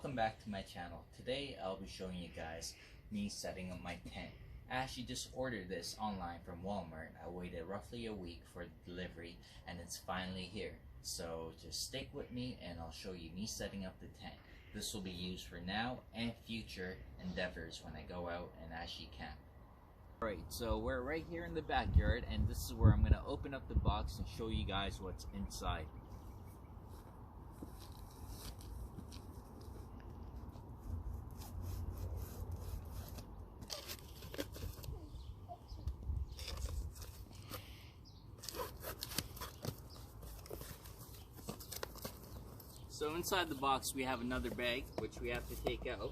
welcome back to my channel. Today I'll be showing you guys me setting up my tent. I actually just ordered this online from Walmart. I waited roughly a week for the delivery and it's finally here. So just stick with me and I'll show you me setting up the tent. This will be used for now and future endeavors when I go out and actually camp. Alright, so we're right here in the backyard and this is where I'm going to open up the box and show you guys what's inside. So inside the box we have another bag which we have to take out.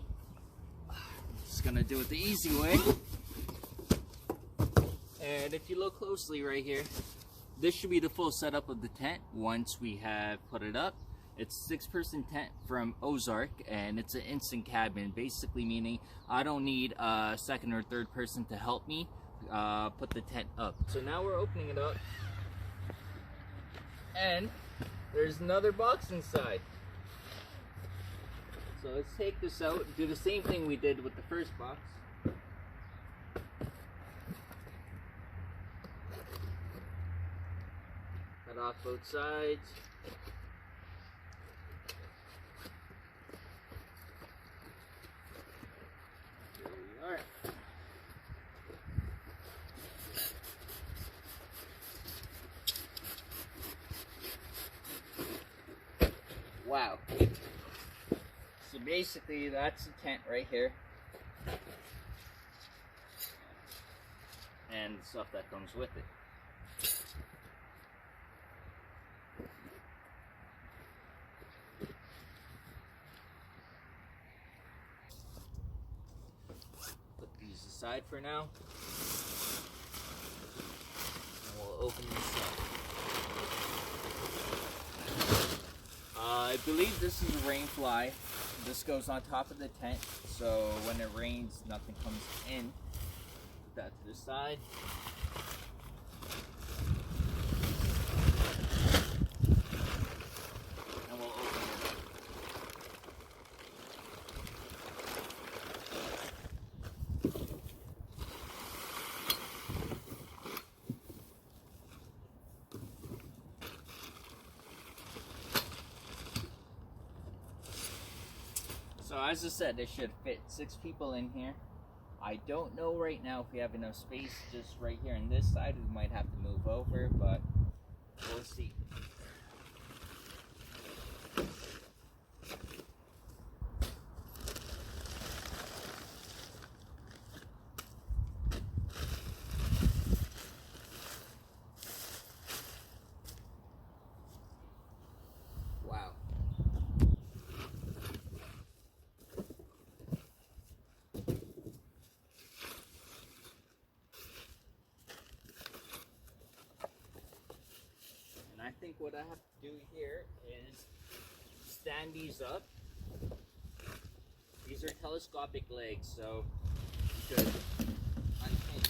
I'm just gonna do it the easy way. And if you look closely right here, this should be the full setup of the tent once we have put it up. It's a 6-person tent from Ozark and it's an instant cabin, basically meaning I don't need a second or third person to help me put the tent up. So now we're opening it up and there's another box inside. So let's take this out, do the same thing we did with the first box. Cut off both sides. Here we are. Wow. So basically that's the tent right here. And the stuff that comes with it. Put these aside for now. And we'll open this up. I believe this is a rain fly. This goes on top of the tent, so when it rains, nothing comes in. Put that to the side. And we'll open it up. So as I said, it should fit 6 people in here. I don't know right now if we have enough space just right here on this side. We might have to move over, but we'll see. Wow. I think what I have to do here is stand these up. These are telescopic legs, so you could unhing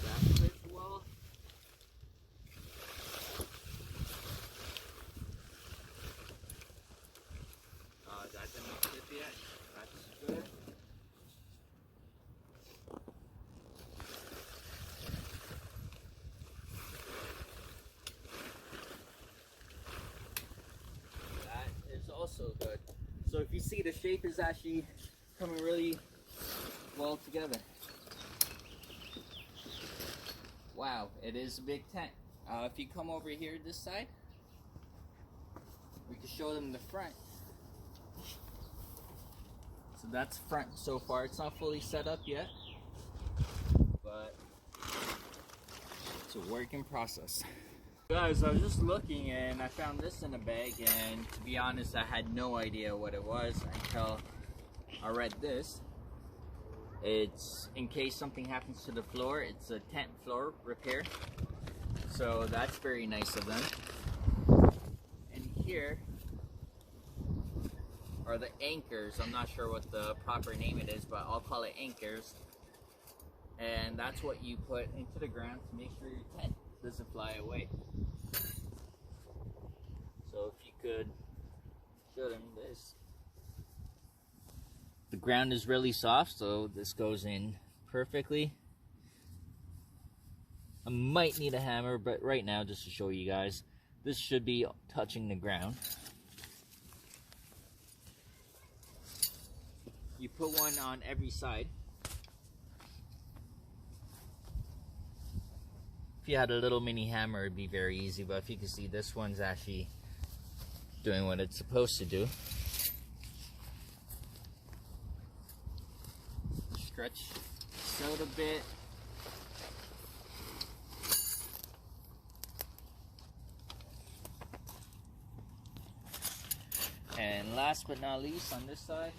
that as well. That didn't fit yet. That's good. Also good. So if you see, the shape is actually coming really well together. Wow, it is a big tent. If you come over here this side, we can show them the front. So that's front so far. It's not fully set up yet, but it's a work in process. Guys, I was just looking and I found this in a bag, and to be honest, I had no idea what it was until I read this. It's in case something happens to the floor. It's a tent floor repair, so that's very nice of them. And here are the anchors. I'm not sure what the proper name it is, but I'll call it anchors. And that's what you put into the ground to make sure your tent doesn't fly away. So if you could show them this. The ground is really soft, so this goes in perfectly. I might need a hammer, but right now, just to show you guys, this should be touching the ground. You put one on every side. If you had a little mini hammer, it'd be very easy, but if you can see, this one's actually doing what it's supposed to do. Stretch this out a bit. And last but not least, on this side,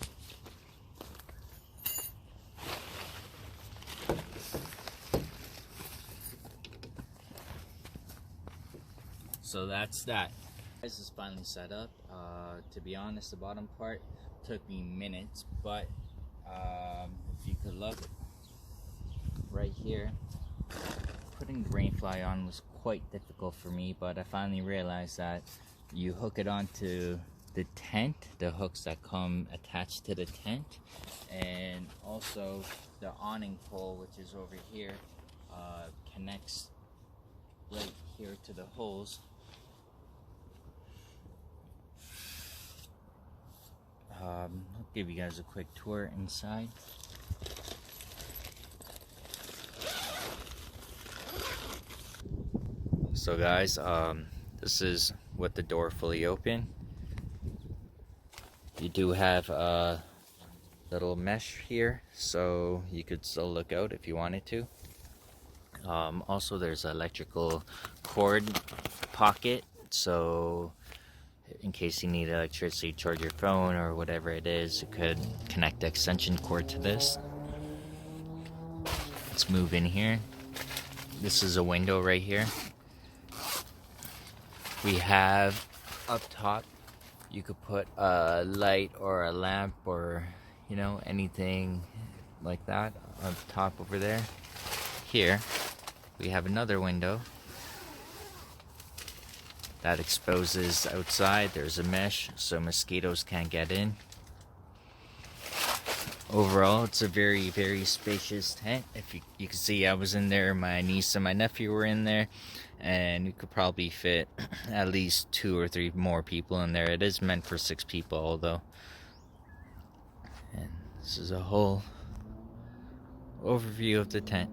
so that's that. This is finally set up. To be honest, the bottom part took me minutes, but if you could look right here, putting the rainfly on was quite difficult for me, but I finally realized that you hook it onto the tent, the hooks that come attached to the tent, and also the awning pole, which is over here, connects right here to the holes. I'll give you guys a quick tour inside. So guys, this is with the door fully open. You do have a little mesh here, so you could still look out if you wanted to. Also, there's an electrical cord pocket, so in case you need electricity to charge your phone or whatever it is, you could connect the extension cord to this. Let's move in here. This is a window right here. We have up top, you could put a light or a lamp or, you know, anything like that up top over there. Here, we have another window that exposes outside. There's a mesh so mosquitoes can't get in. Overall, it's a very, very spacious tent. If you can see, I was in there, my niece and my nephew were in there, and you could probably fit at least 2 or 3 more people in there. It is meant for 6 people, although. And this is a whole overview of the tent.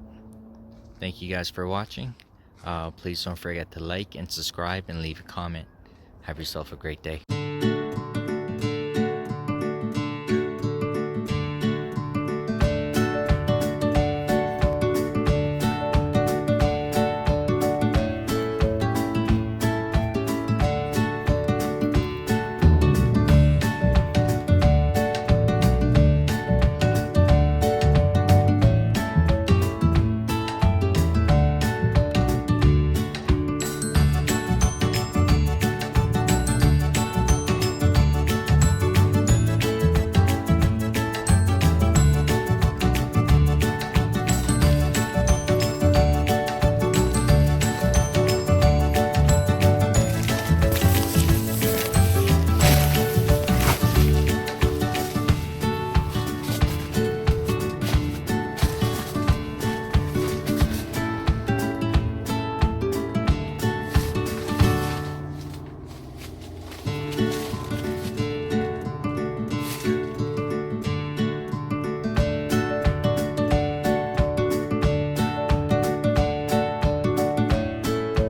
Thank you guys for watching. Please don't forget to like and subscribe and leave a comment. Have yourself a great day.